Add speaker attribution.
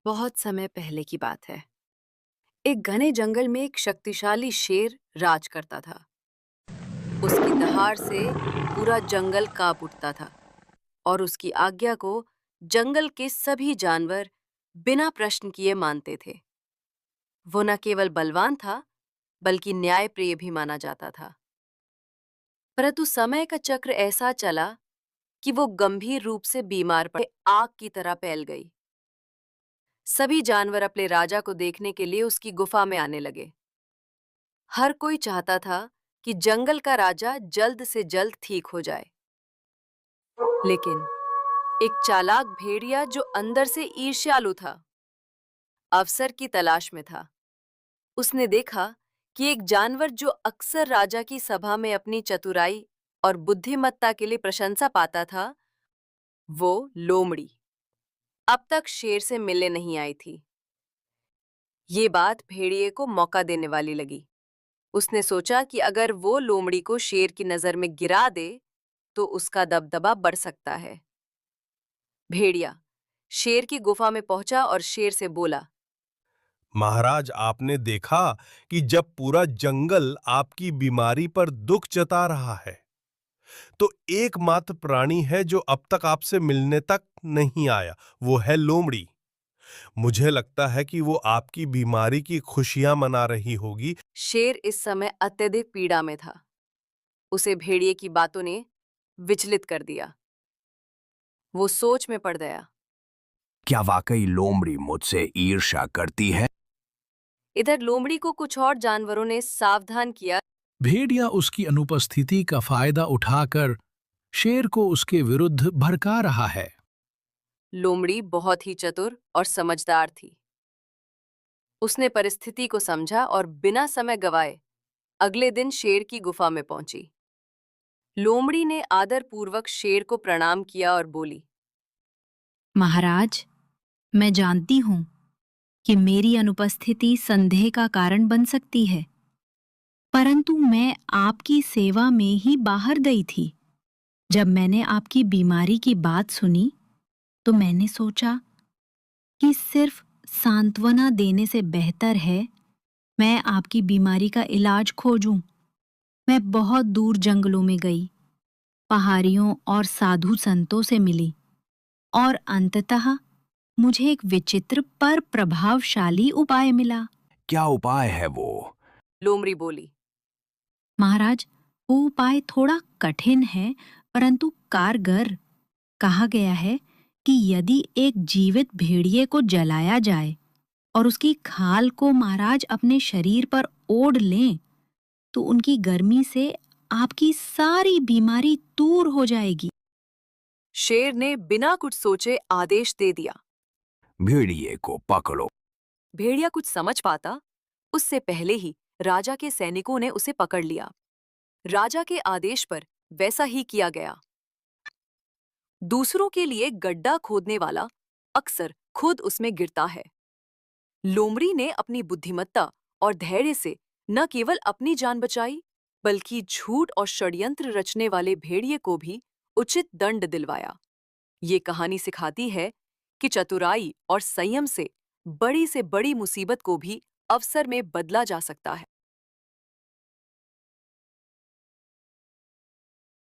Speaker 1: बहुत समय पहले की बात है। एक घने जंगल में एक शक्तिशाली शेर राज करता था। उसकी दहाड़ से पूरा जंगल कांप उठता था और उसकी आज्ञा को जंगल के सभी जानवर बिना प्रश्न किए मानते थे। वो न केवल बलवान था, बल्कि न्यायप्रिय भी माना जाता था। परंतु समय का चक्र ऐसा चला कि वो गंभीर रूप से बीमार पड़े आग की तरह फैल गई। सभी जानवर अपने राजा को देखने के लिए उसकी गुफा में आने लगे। हर कोई चाहता था कि जंगल का राजा जल्द से जल्द ठीक हो जाए। लेकिन एक चालाक भेड़िया जो अंदर से ईर्ष्यालु था, अवसर की तलाश में था। उसने देखा कि एक जानवर जो अक्सर राजा की सभा में अपनी चतुराई और बुद्धिमत्ता के लिए प्रशंसा पाता था, वो लोमड़ी अब तक शेर से मिलने नहीं आई थी। ये बात भेड़िए को मौका देने वाली लगी। उसने सोचा कि अगर वो लोमड़ी को शेर की नजर में गिरा दे तो उसका दबदबा बढ़ सकता है। भेड़िया शेर की गुफा में पहुंचा और शेर से बोला,
Speaker 2: महाराज, आपने देखा कि जब पूरा जंगल आपकी बीमारी पर दुख जता रहा है, तो एकमात्र प्राणी है जो अब तक आपसे मिलने तक नहीं आया, वो है लोमड़ी। मुझे लगता है कि वो आपकी बीमारी की खुशियां मना रही होगी।
Speaker 1: शेर इस समय अत्यधिक पीड़ा में था। उसे भेड़िए की बातों ने विचलित कर दिया। वो सोच में पड़ गया।
Speaker 3: क्या वाकई लोमड़ी मुझसे ईर्ष्या करती है?
Speaker 1: इधर लोमड़ी को कुछ और जानवरों ने सावधान किया।
Speaker 4: भेड़िया उसकी अनुपस्थिति का फायदा उठाकर शेर को उसके विरुद्ध भड़का रहा है।
Speaker 1: लोमड़ी बहुत ही चतुर और समझदार थी। उसने परिस्थिति को समझा और बिना समय गवाए अगले दिन शेर की गुफा में पहुंची। लोमड़ी ने आदरपूर्वक शेर को प्रणाम किया और बोली,
Speaker 5: महाराज, मैं जानती हूं कि मेरी अनुपस्थिति संदेह का कारण बन सकती है, परंतु मैं आपकी सेवा में ही बाहर गई थी। जब मैंने आपकी बीमारी की बात सुनी, तो मैंने सोचा कि सिर्फ सांत्वना देने से बेहतर है मैं आपकी बीमारी का इलाज खोजूं। मैं बहुत दूर जंगलों में गई, पहाड़ियों और साधु संतों से मिली और अंततः मुझे एक विचित्र पर प्रभावशाली उपाय मिला।
Speaker 3: क्या उपाय है वो?
Speaker 1: लोमड़ी बोली।
Speaker 5: महाराज, वो उपाय थोड़ा कठिन है, परंतु कारगर। कहा गया है कि यदि एक जीवित भेड़िए को जलाया जाए और उसकी खाल को महाराज अपने शरीर पर ओढ़ लें, तो उनकी गर्मी से आपकी सारी बीमारी दूर हो जाएगी।
Speaker 1: शेर ने बिना कुछ सोचे आदेश दे दिया।
Speaker 3: भेड़िए को पकड़ो।
Speaker 1: भेड़िया कुछ समझ पाता उससे पहले ही राजा के सैनिकों ने उसे पकड़ लिया। राजा के आदेश पर वैसा ही किया गया। दूसरों के लिए गड्ढा खोदने वाला अक्सर खुद उसमें गिरता है। लोमड़ी ने अपनी बुद्धिमत्ता और धैर्य से न केवल अपनी जान बचाई, बल्कि झूठ और षड्यंत्र रचने वाले भेड़िए को भी उचित दंड दिलवाया। ये कहानी सिखाती है कि चतुराई और संयम से बड़ी मुसीबत को भी अवसर में बदला जा सकता है।